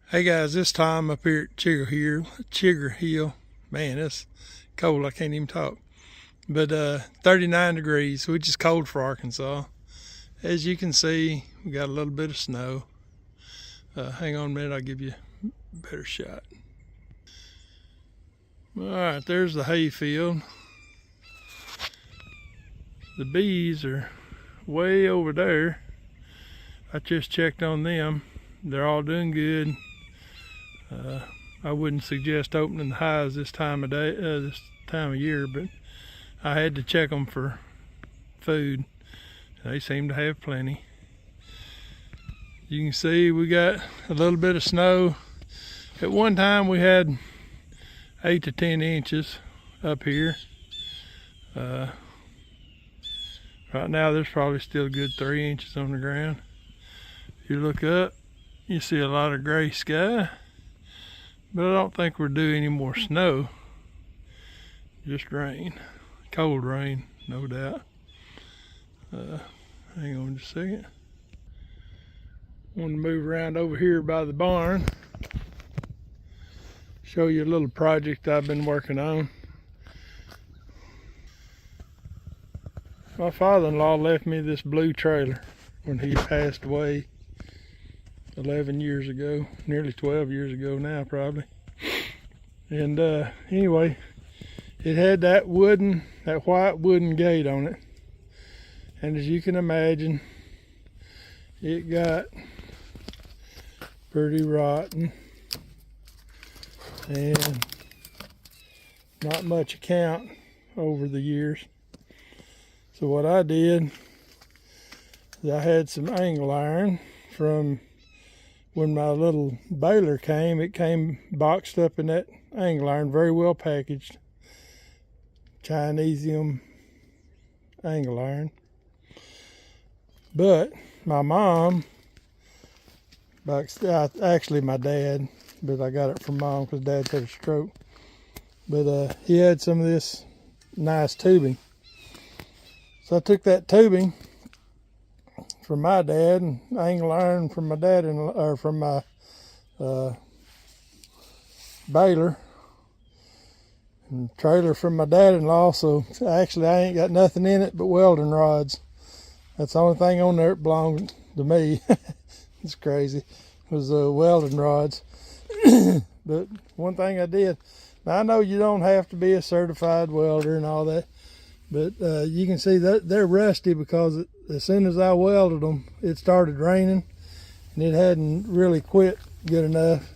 Hey guys, this time up here at Chigger Hill. Man, it's cold. I can't even talk. But 39 degrees, which is cold for Arkansas. As you can see, we got a little bit of snow. Hang on a minute, I'll give you a better shot. All right, there's the hay field. The bees are way over there. I just checked on them. They're all doing good. I wouldn't suggest opening the hives this time of day, this time of year, but I had to check them for food. They seem to have plenty. You can see we got a little bit of snow. At one time we had 8 to 10 inches up here. Right now there's probably still a good 3 inches on the ground. If you look up, you see a lot of gray sky. But I don't think we're due any more snow. Just rain. Cold rain, no doubt. Hang on just a second. I want to move around over here by the barn. Show you a little project I've been working on. My father-in-law left me this blue trailer when he passed away 11 years ago, nearly 12 years ago now probably. And anyway, it had that white wooden gate on it. And as you can imagine, it got pretty rotten and not much account over the years. So what I did is I had some angle iron from when my little baler came. It came boxed up in that angle iron, very well packaged. Chinesium angle iron. But my mom, actually my dad, but I got it from mom because dad had a stroke. But he had some of this nice tubing. So I took that tubing from my dad and angle iron from my dad or from my baler and trailer from my dad-in-law. So actually I ain't got nothing in it but welding rods. That's the only thing on there that belonged to me. It's crazy. It was welding rods. But one thing I did, now I know you don't have to be a certified welder and all that, but you can see that they're rusty because as soon as I welded them, it started raining and it hadn't really quit good enough.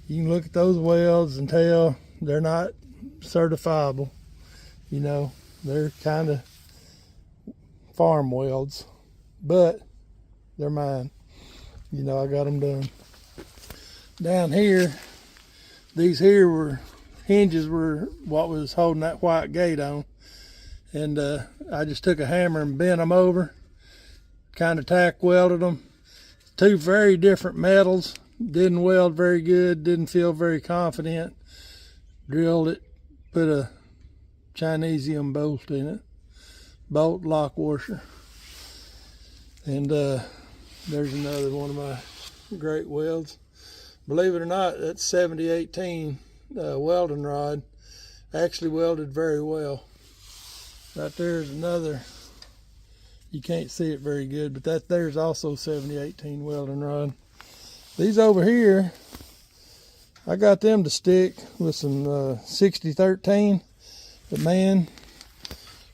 You can look at those welds and tell they're not certifiable. You know, they're kind of farm welds, but they're mine. You know, I got them done. Down here, these here hinges were what was holding that white gate on. And I just took a hammer and bent them over, kind of tack welded them. Two very different metals, didn't weld very good, didn't feel very confident. Drilled it, put a Chinesium bolt in it, bolt lock washer. And there's another one of my great welds. Believe it or not, that 7018 welding rod actually welded very well. Right there's another, you can't see it very good, but that there's also 7018 welding rod. These over here, I got them to stick with some 6013, but man,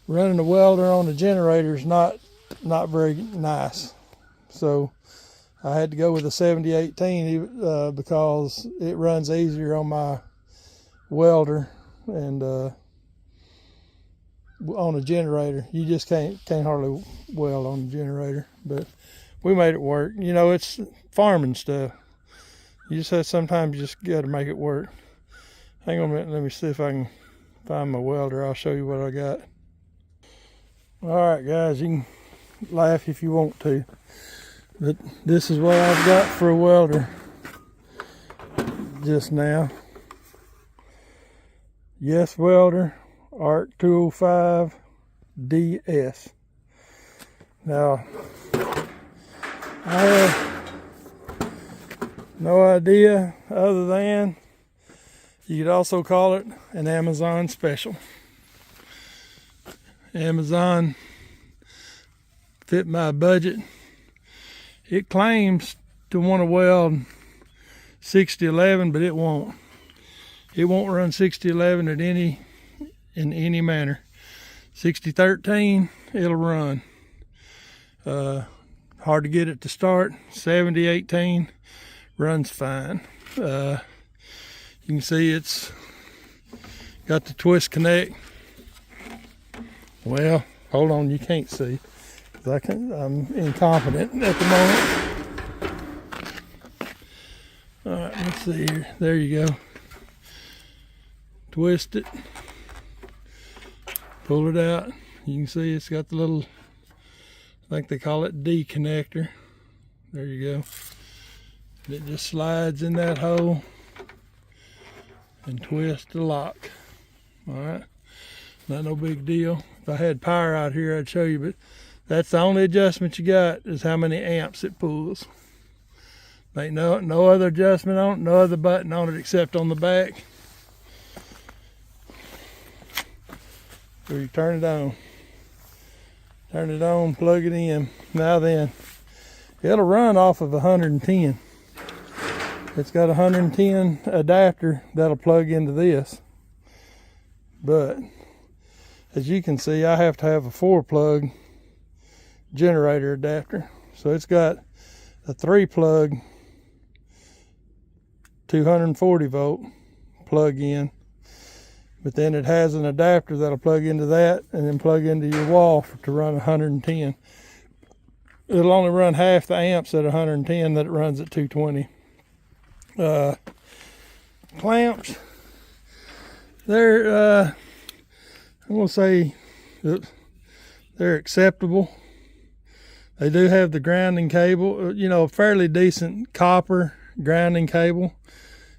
running a welder on the generator is not very nice. So I had to go with a 7018 because it runs easier on my welder and on a generator. You just can't hardly weld on the generator, but we made it work. You know, it's farming stuff. You just have, sometimes you just got to make it work. Hang on a minute, let me see if I can find my welder. I'll show you what I got. All right, guys, you can laugh if you want to, but this is what I've got for a welder just now. Yes Welder ARC 205 DS. Now, I have No idea other than you could also call it an Amazon special. Amazon fit my budget. It claims to want to weld 6011, but it won't. It won't run 6011 in any manner. 6013 it'll run. Hard to get it to start. 7018 runs fine. You can see it's got the twist connect. Well, hold on, you can't see. I'm incompetent at the moment. All right, let's see here. There you go. Twist it. Pull it out. You can see it's got the little, I think they call it D connector. There you go. It just slides in that hole and twists the lock. All right, not no big deal. If I had power out here, I'd show you, but that's the only adjustment you got is how many amps it pulls. Ain't no other adjustment on it, no other button on it except on the back. So you turn it on. Turn it on, plug it in. Now then, it'll run off of 110. It's got a 110 adapter that'll plug into this. But as you can see, I have to have a 4-plug generator adapter. So it's got a 3-plug 240 volt plug in. But then it has an adapter that'll plug into that and then plug into your wall to run 110. It'll only run half the amps at 110 that it runs at 220. Clamps, they're I'm gonna say they're acceptable. They do have the grounding cable, fairly decent copper grounding cable.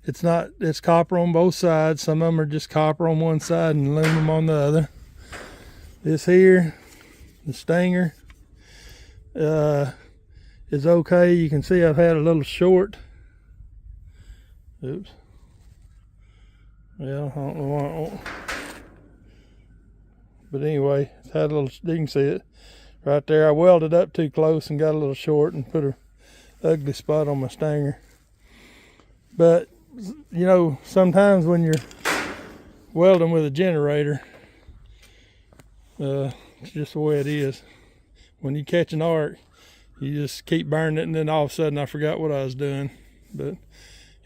It's copper on both sides. Some of them are just copper on one side and aluminum on the other. This here, the Stinger, is okay. You can see I've had a little short. Oops. Well, I don't know why it won't. But anyway, it's had a little, you can see it right there. I welded up too close and got a little short and put a ugly spot on my Stinger. But, sometimes when you're welding with a generator, it's just the way it is. When you catch an arc, you just keep burning it, and then all of a sudden I forgot what I was doing. But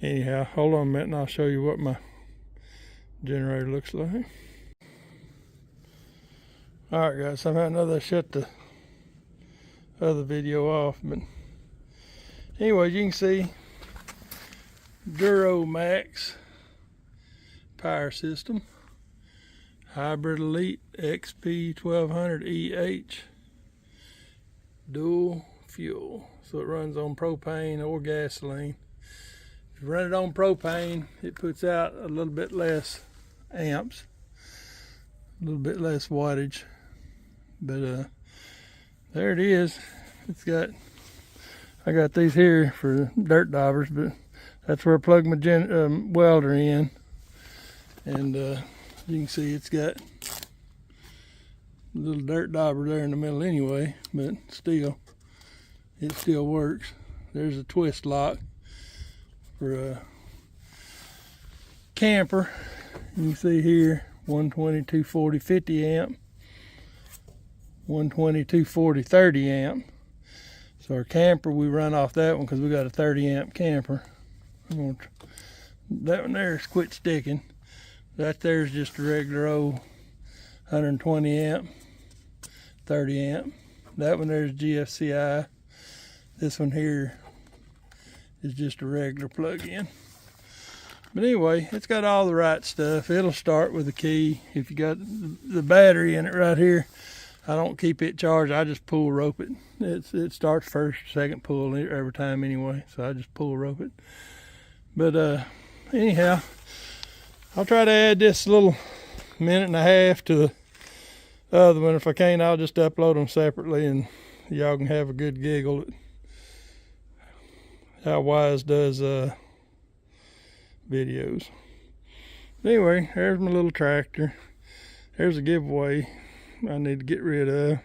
anyhow, hold on a minute and I'll show you what my generator looks like. Alright guys, somehow or another I shut the other video off, but anyway, you can see Duramax power system, Hybrid Elite XP 1200 EH, dual fuel, so it runs on propane or gasoline. If you run it on propane, it puts out a little bit less amps, a little bit less wattage, but there it is. I got these here for dirt divers, but that's where I plug my welder in, and you can see it's got a little dirt dauber there in the middle anyway, but still, it still works. There's a twist lock for a camper. You can see here 120, 240, 50 amp, 120, 240, 30 amp. So our camper, we run off that one because we got a 30 amp camper. That one there's quit sticking. That there's just a regular old 120 amp, 30 amp. That one there's GFCI. This one here is just a regular plug-in. But anyway, it's got all the right stuff. It'll start with a key. If you got the battery in it right here, I don't keep it charged. I just pull rope it. It starts first, second pull every time anyway. So I just pull rope it. But anyhow, I'll try to add this little minute and a half to the other one. If I can't, I'll just upload them separately and y'all can have a good giggle at how Wise does videos. Anyway, there's my little tractor. There's a giveaway I need to get rid of.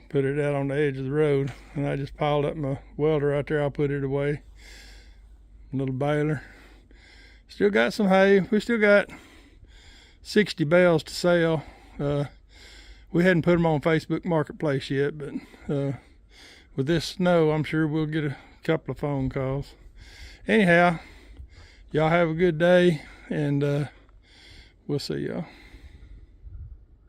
Put it out on the edge of the road, and I just piled up my welder right there. I'll put it away. Little baler. Still got some hay. We still got 60 bales to sell. We hadn't put them on Facebook Marketplace yet, but with this snow, I'm sure we'll get a couple of phone calls. Anyhow, y'all have a good day, and we'll see y'all.